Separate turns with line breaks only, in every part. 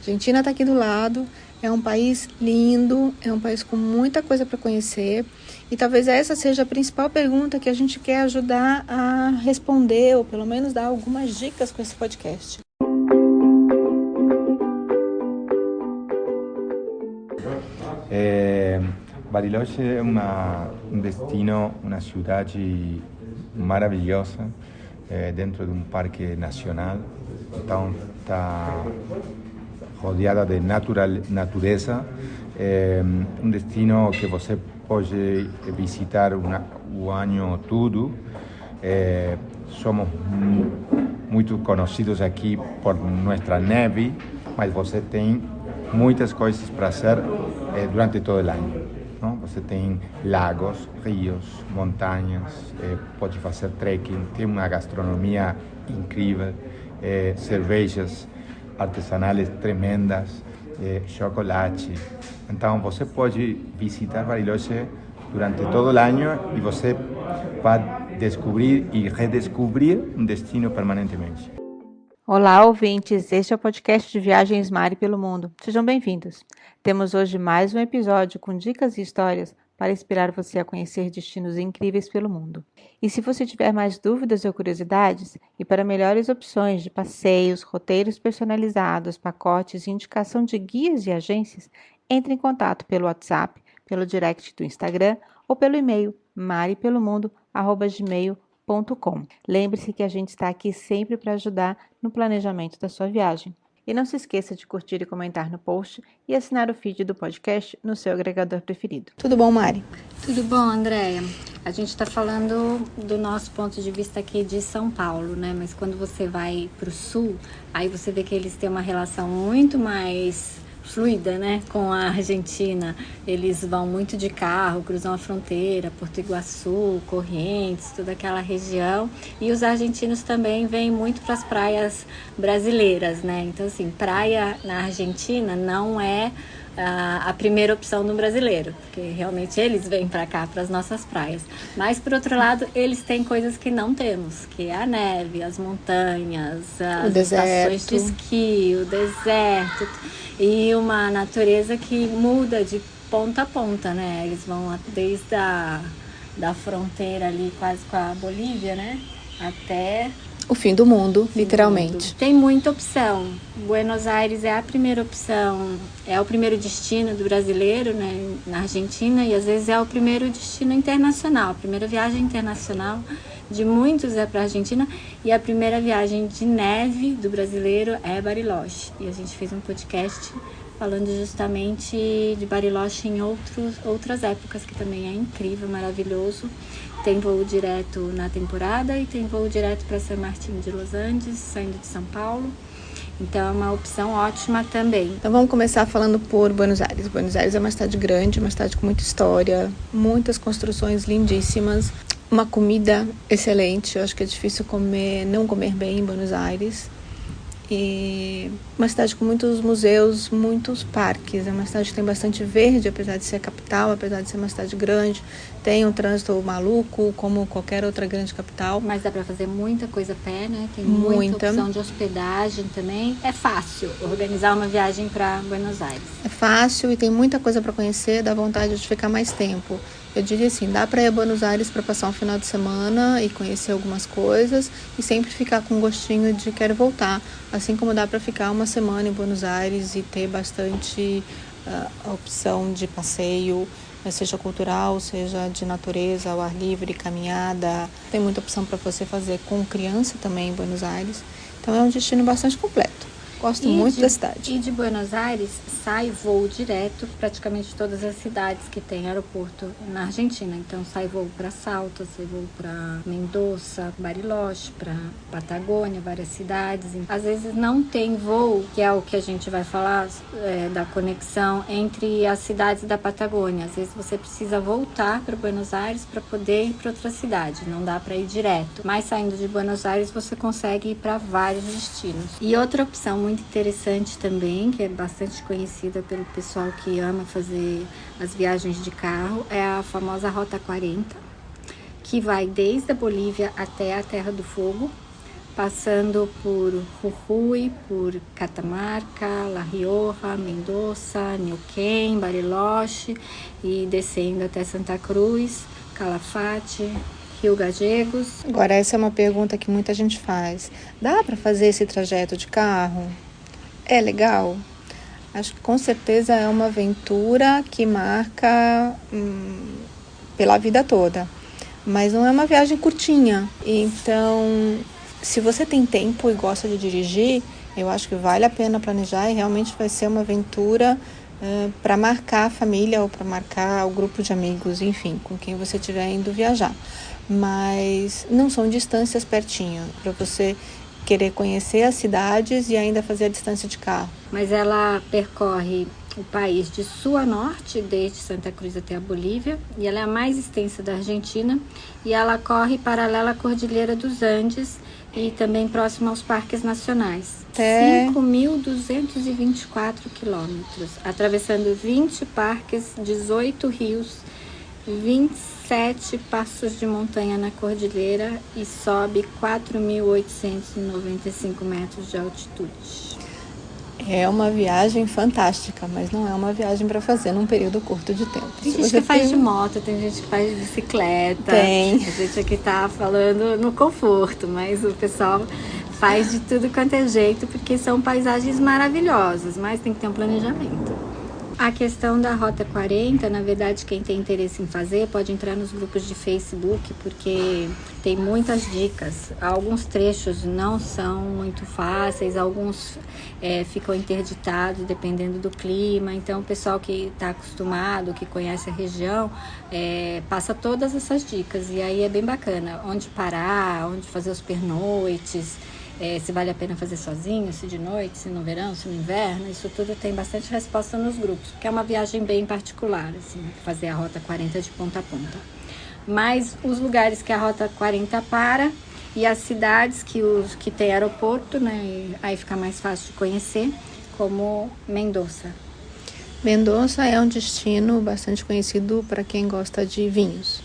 A Argentina está aqui do lado, é um país lindo, é um país com muita coisa para conhecer e talvez essa seja a principal pergunta que a gente quer ajudar a responder ou pelo menos dar algumas dicas com esse podcast.
Bariloche é um destino, uma cidade maravilhosa dentro de um parque nacional. Então está rodeada de natureza. É um destino que você pode visitar o ano todo. Somos muito conhecidos aqui por nossa neve, mas você tem muitas coisas para fazer durante todo o ano. Não? Você tem lagos, rios, montanhas, pode fazer trekking, tem uma gastronomia incrível, cervejas artesanais tremendas, chocolate. Então você pode visitar Bariloche durante todo o ano e você vai descobrir e redescobrir um destino permanentemente.
Olá, ouvintes! Este é o podcast de Viagens Mari pelo Mundo. Sejam bem-vindos. Temos hoje mais um episódio com dicas e histórias para inspirar você a conhecer destinos incríveis pelo mundo. E se você tiver mais dúvidas ou curiosidades, e para melhores opções de passeios, roteiros personalizados, pacotes e indicação de guias e agências, entre em contato pelo WhatsApp, pelo direct do Instagram ou pelo e-mail maripelomundo@gmail.com. Lembre-se que a gente está aqui sempre para ajudar no planejamento da sua viagem. E não se esqueça de curtir e comentar no post e assinar o feed do podcast no seu agregador preferido.
Tudo bom, Mari?
Tudo bom, Andréia? A gente está falando do nosso ponto de vista aqui de São Paulo, né? Mas quando você vai para o sul, aí você vê que eles têm uma relação muito mais fluida, né, com a Argentina. Eles vão muito de carro, cruzam a fronteira, Porto Iguaçu, Corrientes, toda aquela região. E os argentinos também vêm muito para as praias brasileiras, né? Então, assim, praia na Argentina não é a primeira opção do brasileiro, porque realmente eles vêm para cá, para as nossas praias. Mas, por outro lado, eles têm coisas que não temos, que é a neve, as montanhas, as estações de esqui, o deserto, e uma natureza que muda de ponta a ponta, né? Eles vão desde da fronteira ali quase com a Bolívia, né? Até
o fim do mundo, literalmente.
Tem muita opção. Buenos Aires é a primeira opção, é o primeiro destino do brasileiro, né, na Argentina, e às vezes é o primeiro destino internacional, a primeira viagem internacional de muitos é para a Argentina, e a primeira viagem de neve do brasileiro é Bariloche. E a gente fez um podcast falando justamente de Bariloche em outras épocas, que também é incrível, maravilhoso. Tem voo direto na temporada e tem voo direto para San Martín de Los Andes, saindo de São Paulo. Então é uma opção ótima também.
Então vamos começar falando por Buenos Aires. Buenos Aires é uma cidade grande, uma cidade com muita história, muitas construções lindíssimas, uma comida excelente. Eu acho que é difícil não comer bem em Buenos Aires. E uma cidade com muitos museus, muitos parques. É uma cidade que tem bastante verde, apesar de ser a capital, apesar de ser uma cidade grande. Tem um trânsito maluco, como qualquer outra grande capital.
Mas dá para fazer muita coisa a pé, né? Tem muita opção de hospedagem também. É fácil organizar uma viagem para Buenos Aires.
É fácil e tem muita coisa para conhecer, dá vontade de ficar mais tempo. Eu diria assim, dá para ir a Buenos Aires para passar um final de semana e conhecer algumas coisas e sempre ficar com um gostinho de quero voltar. Assim como dá para ficar uma semana em Buenos Aires e ter bastante opção de passeio, seja cultural, seja de natureza, ao ar livre, caminhada. Tem muita opção para você fazer com criança também em Buenos Aires. Então é um destino bastante completo. Gosto muito da cidade.
E de Buenos Aires sai voo direto praticamente todas as cidades que tem aeroporto na Argentina. Então sai voo para Salta, sai voo para Mendoza, Bariloche, para Patagônia, várias cidades. Às vezes não tem voo, que é o que a gente vai falar da conexão entre as cidades da Patagônia. Às vezes você precisa voltar para Buenos Aires para poder ir para outra cidade. Não dá para ir direto. Mas saindo de Buenos Aires você consegue ir para vários destinos. E outra opção muito interessante também, que é bastante conhecida pelo pessoal que ama fazer as viagens de carro, é a famosa Rota 40, que vai desde a Bolívia até a Terra do Fogo, passando por Jujuy, por Catamarca, La Rioja, Mendoza, Neuquén, Bariloche e descendo até Santa Cruz, Calafate, Rio Gallegos.
Agora, essa é uma pergunta que muita gente faz. Dá para fazer esse trajeto de carro? É legal? Acho que com certeza é uma aventura que marca pela vida toda. Mas não é uma viagem curtinha. Então, se você tem tempo e gosta de dirigir, eu acho que vale a pena planejar e realmente vai ser uma aventura para marcar a família ou para marcar o grupo de amigos, enfim, com quem você estiver indo viajar. Mas não são distâncias pertinho, para você querer conhecer as cidades e ainda fazer a distância de carro.
Mas ela percorre o país de sul a norte, desde Santa Cruz até a Bolívia, e ela é a mais extensa da Argentina, e ela corre paralela à Cordilheira dos Andes e também próxima aos parques nacionais. 5.224 quilômetros, atravessando 20 parques, 18 rios, 27 passos de montanha na cordilheira e sobe 4.895 metros de altitude.
É uma viagem fantástica, mas não é uma viagem para fazer num período curto de tempo.
Tem gente que faz de moto, tem gente que faz de bicicleta.
Tem.
A gente aqui tá falando no conforto, mas o pessoal faz de tudo quanto é jeito, porque são paisagens maravilhosas, mas tem que ter um planejamento. A questão da Rota 40, na verdade, quem tem interesse em fazer pode entrar nos grupos de Facebook, porque tem muitas dicas. Alguns trechos não são muito fáceis, alguns ficam interditados dependendo do clima. Então, o pessoal que está acostumado, que conhece a região, passa todas essas dicas. E aí é bem bacana, onde parar, onde fazer os pernoites, se vale a pena fazer sozinho, se de noite, se no verão, se no inverno. Isso tudo tem bastante resposta nos grupos, porque é uma viagem bem particular, assim, fazer a Rota 40 de ponta a ponta. Mas os lugares que a Rota 40 para e as cidades que tem aeroporto, né, aí fica mais fácil de conhecer, como Mendoza.
Mendoza é um destino bastante conhecido para quem gosta de vinhos.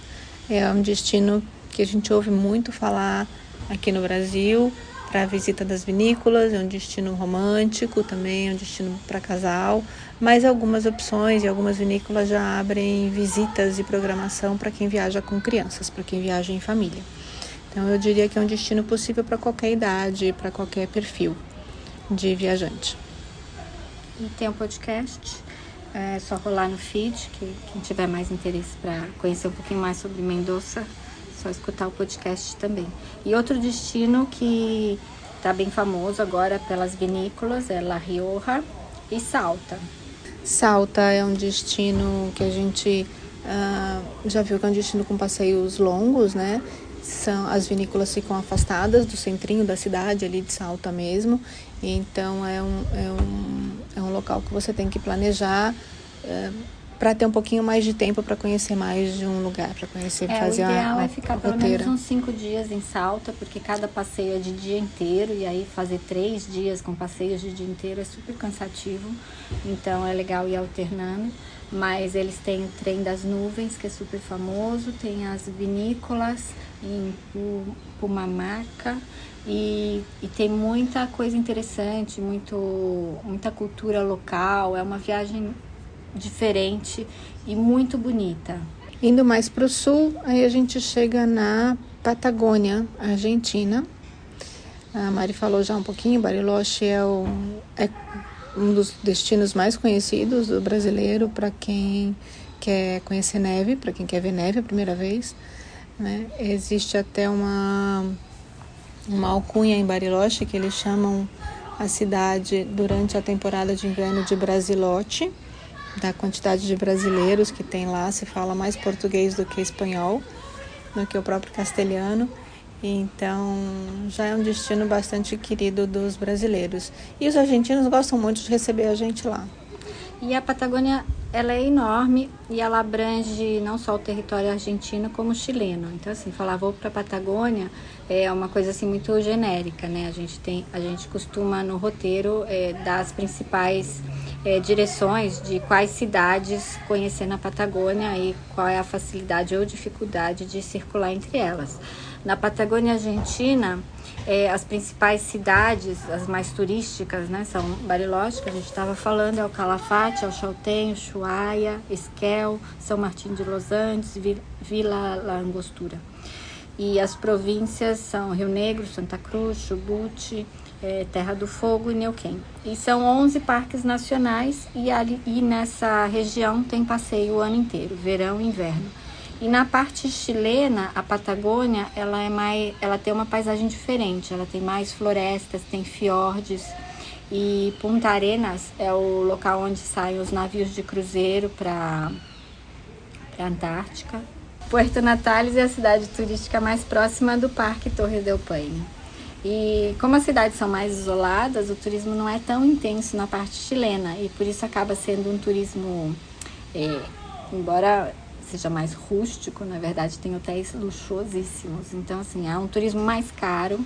É um destino que a gente ouve muito falar aqui no Brasil, para a visita das vinícolas. É um destino romântico também, é um destino para casal, mas algumas opções e algumas vinícolas já abrem visitas e programação para quem viaja com crianças, para quem viaja em família. Então eu diria que é um destino possível para qualquer idade, para qualquer perfil de viajante.
E tem um podcast, é só rolar no feed, que quem tiver mais interesse para conhecer um pouquinho mais sobre Mendoza, só escutar o podcast também. E outro destino que está bem famoso agora pelas vinícolas é La Rioja e Salta.
Salta é um destino que a gente já viu que é um destino com passeios longos, né? As vinícolas ficam afastadas do centrinho da cidade, ali de Salta mesmo. Então é um local que você tem que planejar para ter um pouquinho mais de tempo para conhecer mais de um lugar, para conhecer, fazer
o ideal é ficar pelo
roteiro.
menos uns 5 dias em Salta, porque cada passeio é de dia inteiro, e aí fazer 3 dias com passeios de dia inteiro é super cansativo, então é legal ir alternando. Mas eles têm o Trem das Nuvens, que é super famoso, tem as vinícolas em Pumamaca, e tem muita coisa interessante, muita cultura local. É uma viagem diferente e muito bonita.
Indo mais para o sul, aí a gente chega na Patagônia, Argentina. A Mari falou já um pouquinho, Bariloche é um dos destinos mais conhecidos do brasileiro para quem quer conhecer neve, para quem quer ver neve a primeira vez, né? Existe até uma alcunha em Bariloche que eles chamam a cidade durante a temporada de inverno de Brasilote, da quantidade de brasileiros que tem lá. Se fala mais português do que espanhol, do que o próprio castelhano. Então, já é um destino bastante querido dos brasileiros. E os argentinos gostam muito de receber a gente lá.
E a Patagônia, ela é enorme e ela abrange não só o território argentino, como o chileno. Então, assim, falar vou para a Patagônia é uma coisa assim muito genérica, né? A gente costuma no roteiro dar as principais direções de quais cidades conhecer na Patagônia e qual é a facilidade ou dificuldade de circular entre elas. Na Patagônia Argentina, as principais cidades, as mais turísticas, né, são Bariloche, que a gente estava falando, é o Calafate, é o Chaltén, Ushuaia, Esquel, São Martín de los Andes, Vila La Angostura. E as províncias são Rio Negro, Santa Cruz, Chubut, Terra do Fogo e Neuquén. E são 11 parques nacionais e nessa região tem passeio o ano inteiro, verão e inverno. E na parte chilena, a Patagônia, ela tem uma paisagem diferente. Ela tem mais florestas, tem fiordes. E Punta Arenas é o local onde saem os navios de cruzeiro para a Antártica. Puerto Natales é a cidade turística mais próxima do Parque Torres del Paine. E como as cidades são mais isoladas, o turismo não é tão intenso na parte chilena. E por isso acaba sendo um turismo, embora seja mais rústico, na verdade tem hotéis luxuosíssimos. Então, assim, é um turismo mais caro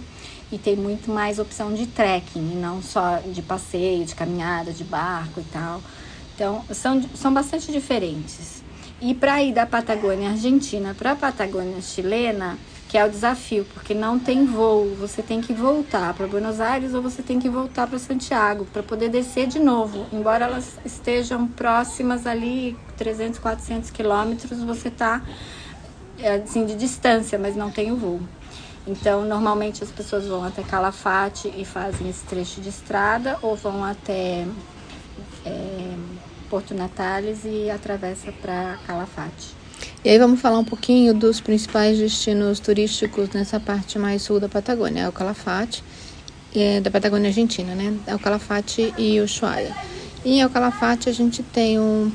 e tem muito mais opção de trekking, e não só de passeio, de caminhada, de barco e tal. Então, são bastante diferentes. E para ir da Patagônia Argentina para a Patagônia chilena, que é o desafio, porque não tem voo, você tem que voltar para Buenos Aires ou você tem que voltar para Santiago para poder descer de novo. Embora elas estejam próximas ali, 300, 400 quilômetros, você está assim, de distância, mas não tem o voo. Então, normalmente as pessoas vão até Calafate e fazem esse trecho de estrada, ou vão até Porto Natales e atravessa para Calafate.
E aí vamos falar um pouquinho dos principais destinos turísticos nessa parte mais sul da Patagônia. É o Calafate, da Patagônia Argentina, né? É o Calafate e o Ushuaia. E em Calafate a gente tem um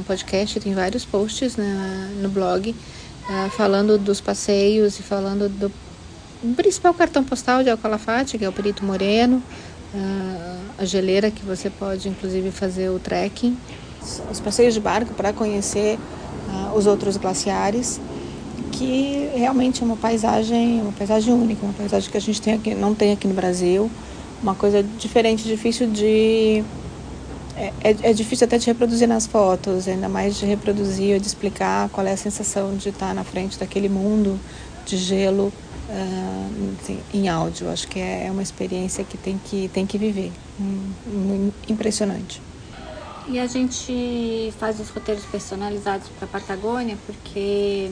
podcast, tem vários posts no blog, falando dos passeios e falando do principal cartão postal de El Calafate, que é o Perito Moreno, a geleira que você pode inclusive fazer o trekking, os passeios de barco para conhecer os outros glaciares, que realmente é uma paisagem única, uma paisagem que a gente não tem aqui no Brasil, uma coisa diferente, difícil de... É difícil até de reproduzir nas fotos, ainda mais de reproduzir ou de explicar qual é a sensação de estar na frente daquele mundo de gelo assim, em áudio. Acho que é uma experiência que tem que viver, impressionante.
E a gente faz os roteiros personalizados para a Patagônia porque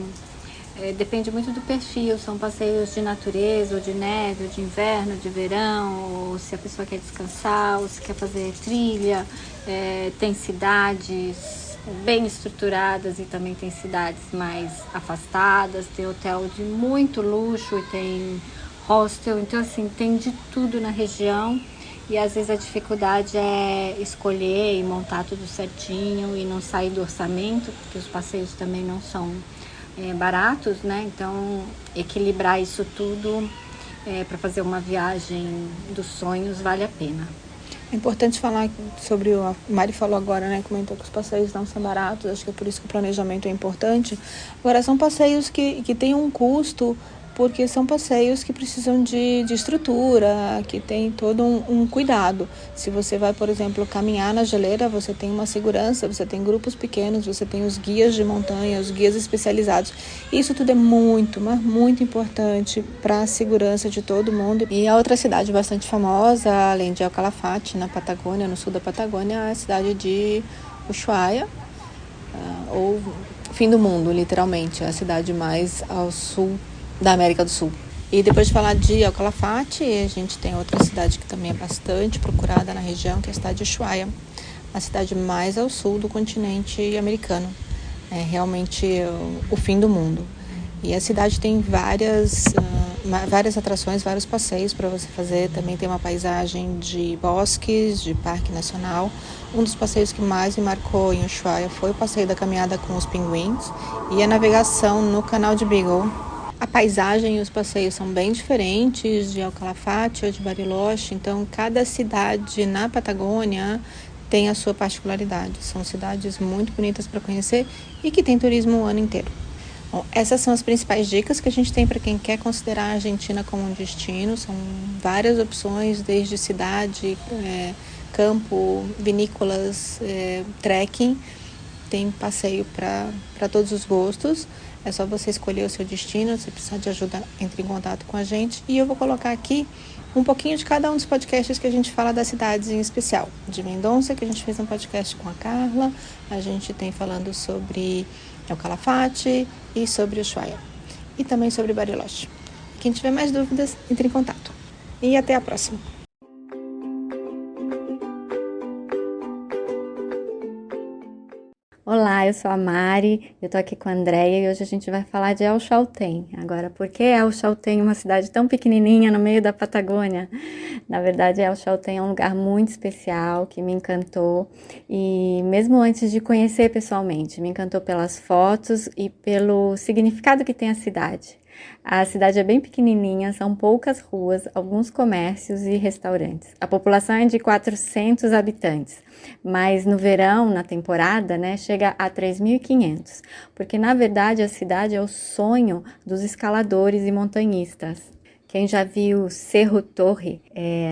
depende muito do perfil. São passeios de natureza, ou de neve, ou de inverno, de verão, ou se a pessoa quer descansar, ou se quer fazer trilha. Tem cidades bem estruturadas e também tem cidades mais afastadas. Tem hotel de muito luxo e tem hostel. Então, assim, tem de tudo na região. E às vezes a dificuldade é escolher e montar tudo certinho e não sair do orçamento, porque os passeios também não são baratos, né? Então, equilibrar isso tudo para fazer uma viagem dos sonhos vale a pena.
É importante falar sobre, a Mari falou agora, né, comentou que os passeios não são baratos, acho que é por isso que o planejamento é importante. Agora, são passeios que têm um custo, porque são passeios que precisam de estrutura, que tem todo um cuidado. Se você vai, por exemplo, caminhar na geleira, você tem uma segurança, você tem grupos pequenos, você tem os guias de montanha, os guias especializados. Isso tudo é muito, mas muito importante para a segurança de todo mundo. E a outra cidade bastante famosa, além de El Calafate, na Patagônia, no sul da Patagônia, é a cidade de Ushuaia, ou fim do mundo, literalmente, a cidade mais ao sul da América do Sul. E depois de falar de El Calafate, a gente tem outra cidade que também é bastante procurada na região, que é a cidade de Ushuaia, a cidade mais ao sul do continente americano. É realmente o fim do mundo. E a cidade tem várias atrações, vários passeios para você fazer. Também tem uma paisagem de bosques, de parque nacional. Um dos passeios que mais me marcou em Ushuaia foi o passeio da caminhada com os pinguins e a navegação no canal de Beagle. A paisagem e os passeios são bem diferentes de El Calafate ou de Bariloche, então cada cidade na Patagônia tem a sua particularidade. São cidades muito bonitas para conhecer e que tem turismo o ano inteiro. Bom, essas são as principais dicas que a gente tem para quem quer considerar a Argentina como um destino. São várias opções, desde cidade, campo, vinícolas, trekking. Tem passeio para todos os gostos. É só você escolher o seu destino. Se precisar de ajuda, entre em contato com a gente. E eu vou colocar aqui um pouquinho de cada um dos podcasts que a gente fala das cidades em especial. De Mendonça, que a gente fez um podcast com a Carla. A gente tem falando sobre El Calafate e sobre Ushuaia. E também sobre Bariloche. Quem tiver mais dúvidas, entre em contato. E até a próxima.
Olá, eu sou a Mari, eu tô aqui com a Andreia e hoje a gente vai falar de El Chaltén. Agora, por que El Chaltén, uma cidade tão pequenininha no meio da Patagônia? Na verdade, El Chaltén é um lugar muito especial que me encantou e mesmo antes de conhecer pessoalmente, me encantou pelas fotos e pelo significado que tem a cidade. A cidade é bem pequenininha, são poucas ruas, alguns comércios e restaurantes. A população é de 400 habitantes, mas no verão, na temporada, chega a 3.500, porque na verdade a cidade é o sonho dos escaladores e montanhistas. Quem já viu Cerro Torre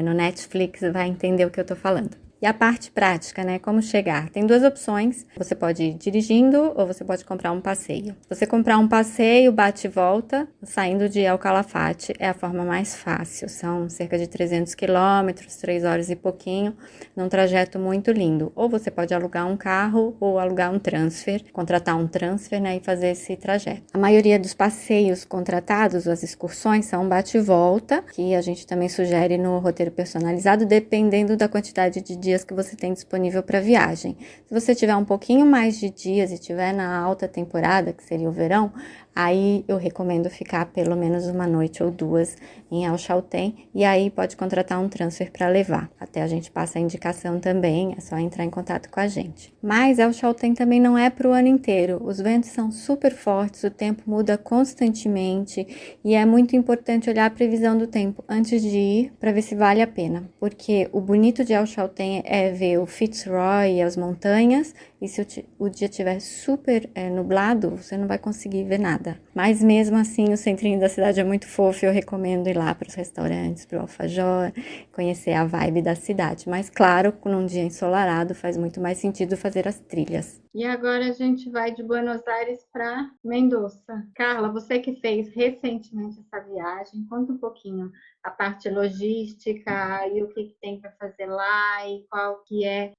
no Netflix vai entender o que eu tô falando. E a parte prática, como chegar? Tem duas opções, você pode ir dirigindo ou você pode comprar um passeio. Se você comprar um passeio, bate e volta, saindo de El Calafate é a forma mais fácil. São cerca de 300 quilômetros, 3 horas e pouquinho, num trajeto muito lindo. Ou você pode alugar um carro ou alugar um transfer, contratar um transfer e fazer esse trajeto. A maioria dos passeios contratados, as excursões, são bate e volta, que a gente também sugere no roteiro personalizado, dependendo da quantidade de dias que você tem disponível para viagem. Se você tiver um pouquinho mais de dias e tiver na alta temporada, que seria o verão, aí eu recomendo ficar pelo menos uma noite ou duas em El Chaltén e aí pode contratar um transfer para levar. Até a gente passa a indicação também, é só entrar em contato com a gente. Mas El Chaltén também não é para o ano inteiro. Os ventos são super fortes, o tempo muda constantemente e é muito importante olhar a previsão do tempo antes de ir para ver se vale a pena. Porque o bonito de El Chaltén é ver o Fitzroy e as montanhas, e se o dia estiver super nublado, você não vai conseguir ver nada. Mas mesmo assim, o centrinho da cidade é muito fofo, eu recomendo ir lá para os restaurantes, para o alfajor, conhecer a vibe da cidade. Mas claro, num dia ensolarado faz muito mais sentido fazer as trilhas.
E agora a gente vai de Buenos Aires para Mendoza. Carla, você que fez recentemente essa viagem, conta um pouquinho a parte logística e o que tem para fazer lá e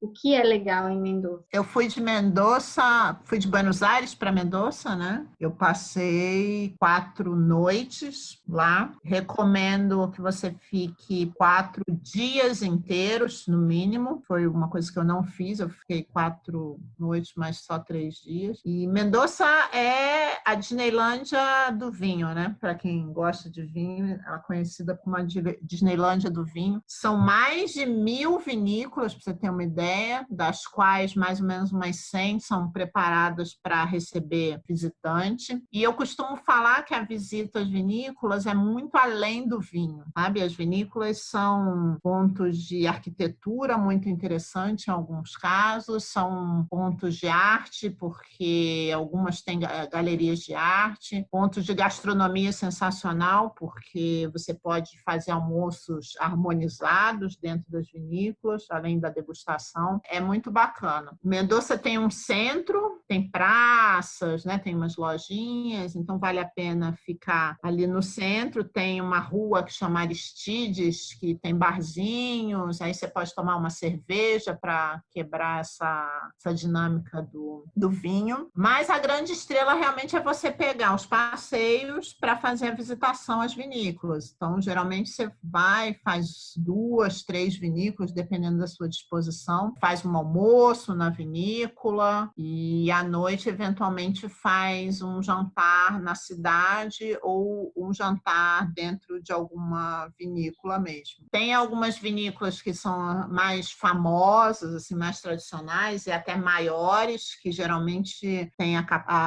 o que é legal em Mendoza.
Eu fui de Buenos Aires para Mendoza, né? Eu passei 4 noites lá. Recomendo que você fique 4 dias inteiros, no mínimo. Foi uma coisa que eu não fiz, eu fiquei 4 noites, mas só 3 dias. E Mendoza é a Disneylândia do vinho, né? Para quem gosta de vinho, ela é conhecida como a Disneylândia do vinho. São mais de 1.000 vinícolas, para você ter uma ideia, das quais mais ou menos umas 100 são preparadas para receber visitante. E eu costumo falar que a visita às vinícolas é muito além do vinho, sabe? As vinícolas são pontos de arquitetura muito interessante em alguns casos, são pontos de arte, porque algumas têm galerias de arte, pontos de gastronomia sensacional, porque você pode fazer almoços harmonizados dentro das vinícolas, além da degustação. É muito bacana. Mendoza tem um centro, tem praças, né? Tem umas lojinhas, então vale a pena ficar ali no centro. Tem uma rua que chama Aristides, que tem barzinhos, aí você pode tomar uma cerveja para quebrar essa dinâmica do vinho. Mas a grande estrela realmente é você pegar os passeios para fazer a visitação às vinícolas. Então, geralmente você vai, faz 2, 3 vinícolas, dependendo da sua disposição, faz um almoço na vinícola e à noite, eventualmente, faz um jantar na cidade ou um jantar dentro de alguma vinícola mesmo. Tem algumas vinícolas que são mais famosas, assim, mais tradicionais e até maiores, que geralmente tem a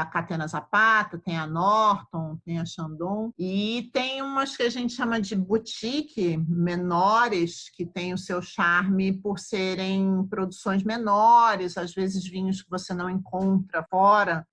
Catena Zapata, tem a Norton, tem a Chandon, e tem umas que a gente chama de boutique menores que têm o seu charme por serem produções menores, às vezes vinhos que você não encontra fora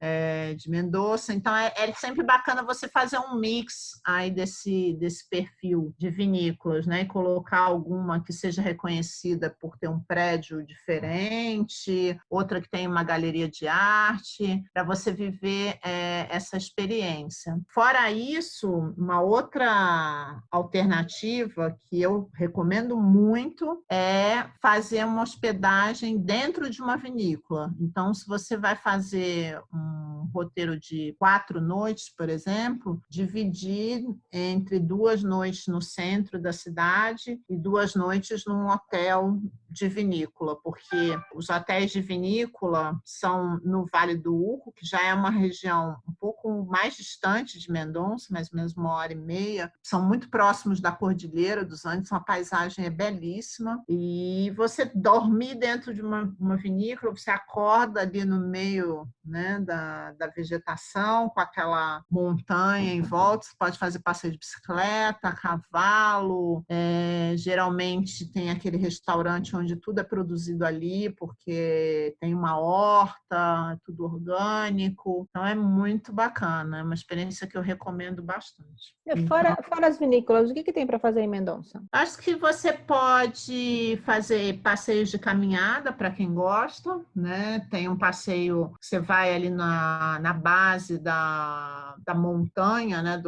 de Mendoza. Então é sempre bacana você fazer um mix aí desse perfil de vinícolas, né? E colocar alguma que seja reconhecida por ter um prédio diferente, outra que tem uma galeria de arte, para você viver essa experiência. Fora isso, uma outra alternativa que eu recomendo muito é fazer uma hospedagem dentro de uma vinícola. Então, se você vai fazer um roteiro de 4 noites, por exemplo, dividir entre 2 noites no centro da cidade e 2 noites num hotel de vinícola, porque os hotéis de vinícola são no Vale do Uco, que já é uma região um pouco mais distante de Mendonça, mais ou menos 1h30. São muito próximos da Cordilheira dos Andes, a paisagem é belíssima. E você dormir dentro de uma vinícola, você acorda ali no meio, né, da vegetação, com aquela montanha em volta. Você pode fazer passeio de bicicleta, cavalo. Geralmente tem aquele restaurante onde tudo é produzido ali, porque tem uma horta, tudo orgânico. Então é muito bacana, é uma experiência que eu recomendo bastante.
Fora as vinícolas, o que tem para fazer em Mendonça?
Acho que você pode fazer passeios de caminhada para quem gosta, né? Tem um passeio, você vai ali na base da montanha, né?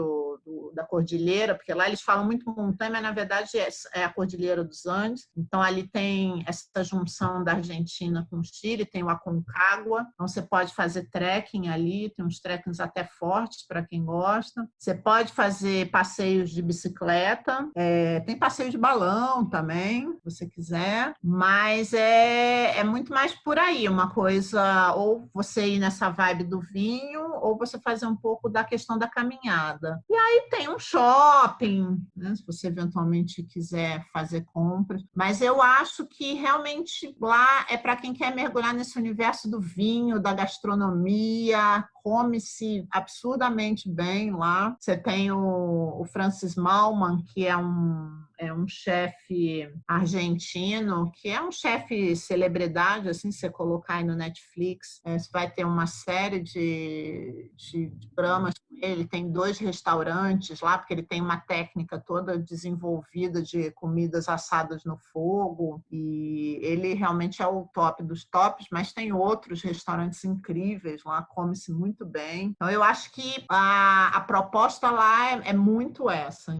Da cordilheira, porque lá eles falam muito montanha, mas na verdade é a Cordilheira dos Andes. Então ali tem essa junção da Argentina com o Chile, tem o Aconcagua. Então você pode fazer trekking ali, tem uns trekkings até fortes para quem gosta. Você pode fazer passeios de bicicleta, tem passeio de balão também, se você quiser, mas é muito mais por aí, uma coisa, ou você ir nessa vibe do vinho, ou você fazer um pouco da questão da caminhada. E aí tem um shopping, né, se você eventualmente quiser fazer compras, mas eu acho que realmente lá é para quem quer mergulhar nesse universo do vinho, da gastronomia, come-se absurdamente bem lá. Você tem o Francis Mallmann, que é um chefe argentino, que é um chefe celebridade, assim, se você colocar aí no Netflix, você vai ter uma série de programas com ele. Ele tem 2 restaurantes lá, porque ele tem uma técnica toda desenvolvida de comidas assadas no fogo, e ele realmente é o top dos tops, mas tem outros restaurantes incríveis lá, come-se muito bem. Então, eu acho que a proposta lá é muito essa.